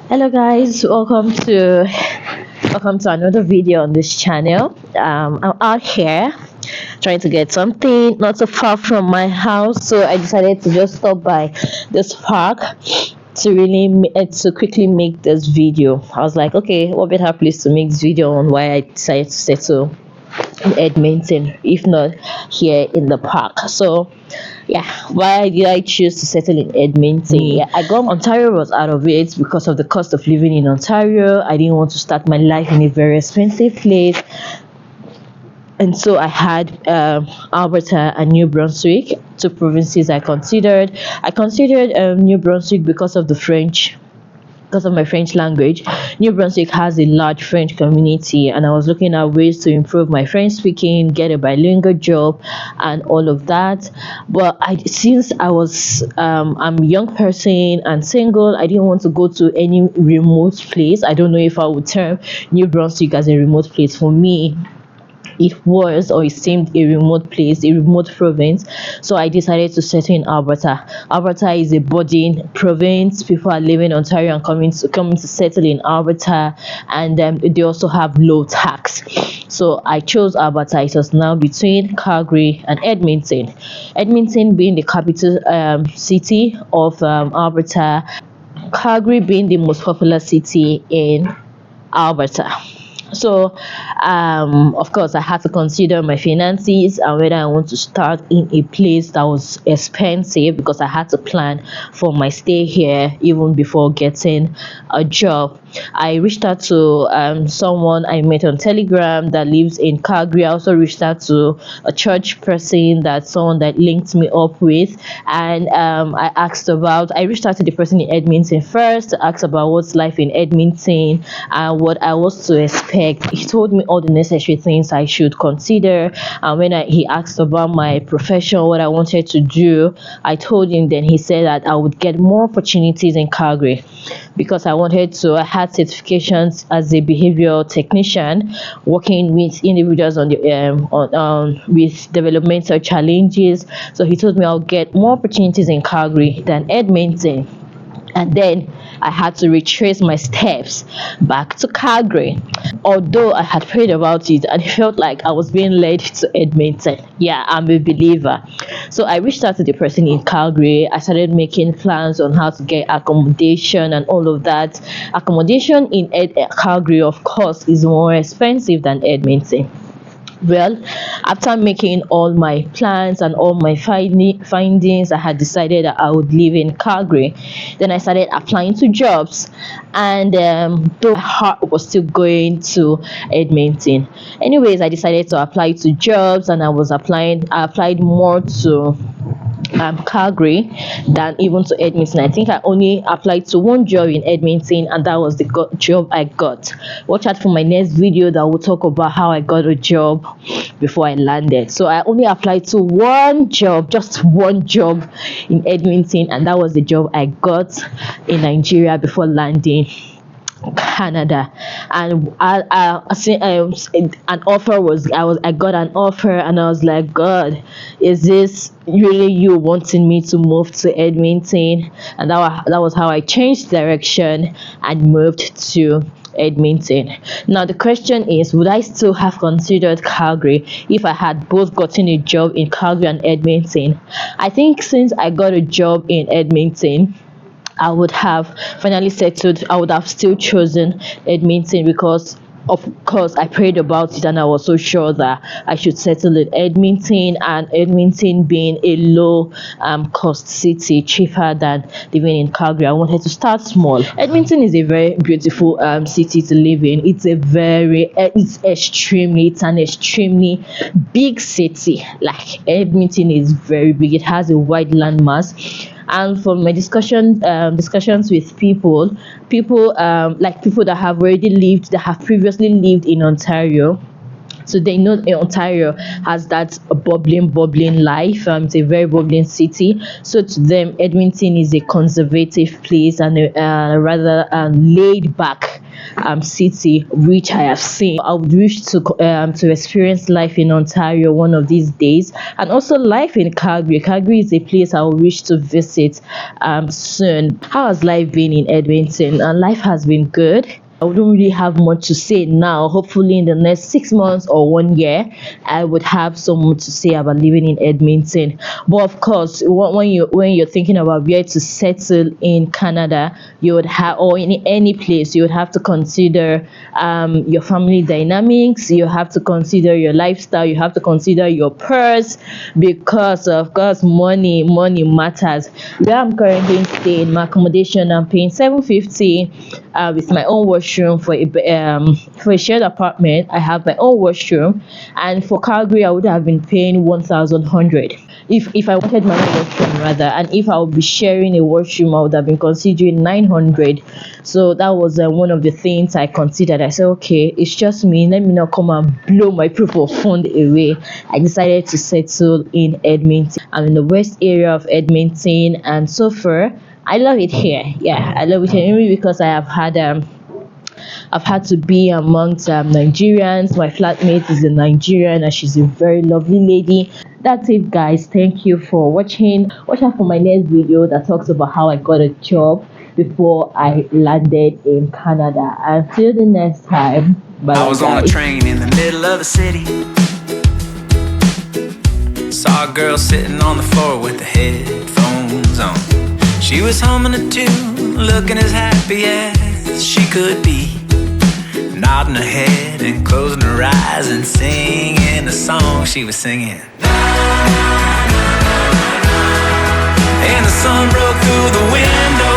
Hello guys, welcome to another video on this channel. I'm out here trying to get something not so far from my house, so I decided to just stop by this park to quickly make this video. I was like, okay, what better place to make this video on? Why I decided to settle in Edmonton, if not here in the park. So yeah, why did I choose to settle in Edmonton? Yeah, I got Ontario was out of it because of the cost of living in Ontario. I didn't want to start my life in a very expensive place, and so I had Alberta and New Brunswick, two provinces I considered. I considered New Brunswick because of my French language. New Brunswick has a large French community, and I was looking at ways to improve my French speaking, get a bilingual job, and all of that. But since I'm a young person and single, I didn't want to go to any remote place. I don't know if I would term New Brunswick as a remote place. For me, it seemed a remote place, a remote province. So I decided to settle in Alberta. Alberta is a budding province. People are leaving Ontario and coming to settle in Alberta, and they also have low tax. So I chose Alberta. It was now between Calgary and Edmonton. Edmonton being the capital city of Alberta, Calgary being the most popular city in Alberta. So of course I had to consider my finances and whether I want to start in a place that was expensive, because I had to plan for my stay here even before getting a job. I reached out to someone I met on Telegram that lives in Calgary. I also reached out to a church person, someone that linked me up with, and I reached out to the person in Edmonton first to ask about what's life in Edmonton and what I was to expect. He told me all the necessary things I should consider, and when he asked about my profession, what I wanted to do, I told him. Then he said that I would get more opportunities in Calgary because I had certifications as a behavioral technician, working with individuals with developmental challenges. So he told me I'll get more opportunities in Calgary than Edmonton. And then I had to retrace my steps back to Calgary. Although I had prayed about it and it felt like I was being led to Edmonton. Yeah, I'm a believer. So I reached out to the person in Calgary. I started making plans on how to get accommodation and all of that. Accommodation in Calgary, of course, is more expensive than Edmonton. Well, after making all my plans and all my findings, I had decided that I would live in Calgary. Then I started applying to jobs, and though my heart was still going to Edmonton. Anyways, I decided to apply to jobs, and I applied more to Calgary than even to Edmonton. I think I only applied to one job in Edmonton, and that was the job I got. Watch out for my next video that will talk about how I got a job before I landed. So I only applied to one job, just one job in Edmonton, and that was the job I got in Nigeria before landing Canada. And I got an offer, and I was like, God, is this really you wanting me to move to Edmonton? And that was how I changed direction and moved to Edmonton. Now the question is, would I still have considered Calgary if I had both gotten a job in Calgary and Edmonton? I think since I got a job in Edmonton, I would have finally settled. I would have still chosen Edmonton because, of course, I prayed about it and I was so sure that I should settle in Edmonton, and Edmonton being a low cost city, cheaper than living in Calgary. I wanted to start small. Edmonton is a very beautiful city to live in. It's an extremely big city. Like, Edmonton is very big. It has a wide landmass. And from my discussions with people that have previously lived in Ontario, so they know Ontario has that bubbling life. It's a very bubbling city. So to them, Edmonton is a conservative place and a rather laid back city which I have seen. I would wish to experience life in Ontario one of these days, and also life in Calgary. Calgary is a place I would wish to visit soon. How has life been in Edmonton? Life has been good. I wouldn't really have much to say now. Hopefully, in the next 6 months or 1 year, I would have so much to say about living in Edmonton. But of course, when you're thinking about where to settle in Canada, you would have, or in any place, you would have to consider your family dynamics. You have to consider your lifestyle. You have to consider your purse, because of course, money matters. Where I'm currently staying, my accommodation, I'm paying 750 with my own washroom. For a shared apartment, I have my own washroom, and for Calgary, I would have been paying 1,100 if I wanted my own washroom rather, and if I would be sharing a washroom, I would have been considering 900. So that was one of the things I considered. I said, okay, it's just me. Let me not come and blow my proof of fund away. I decided to settle in Edmonton. I'm in the west area of Edmonton, and so far I love it here. Yeah, I love it here, maybe because I've had to be amongst Nigerians. My flatmate is a Nigerian, and she's a very lovely lady. That's it, guys. Thank you for watching. Watch out for my next video that talks about how I got a job before I landed in Canada. Until the next time, bye. I was on a train in the middle of the city. Saw a girl sitting on the floor with the headphones on. She was humming a tune, looking as happy as she could be, nodding her head and closing her eyes and singing the song she was singing. And the sun broke through the window,